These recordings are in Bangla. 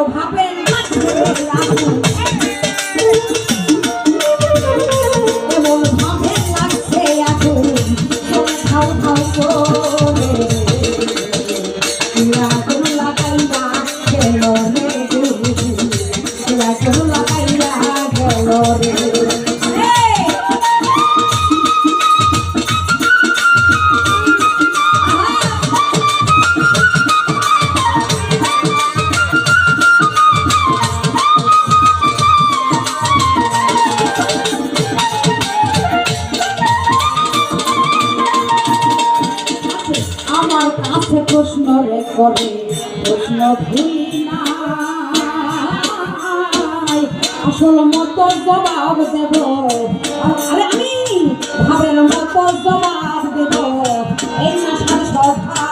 ভাবের লাগছে আগুন এমন ভাবের লাগছে আগুন খাও খাও করে আগুন লাগাইয়া গেল রে আগুন লাগাইয়া গেল রে আমার কাছে প্রশ্ন রে করে প্রশ্ন ভুলি না আসল মতো জবাব দেব আরে আমি ভাবের মতো জবাব দেব এই না সভা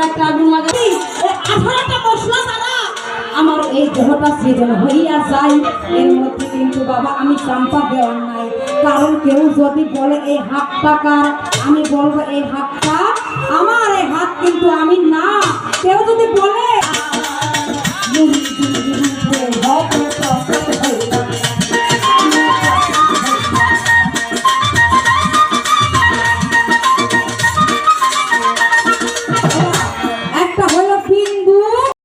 একটা আগুন লাগাই 18টা মশলা তারা আমার এই দেহটা সৃজন হইয়া যায় এর মধ্যে কিন্তু বাবা আমি চাম্পা দেওয়ার নাই কারণ কেউ যদি বলে এই হাতটা কার আমি বলবো এই হাতটা আমার এই হাত কিন্তু আমি না কেউ যদি বলে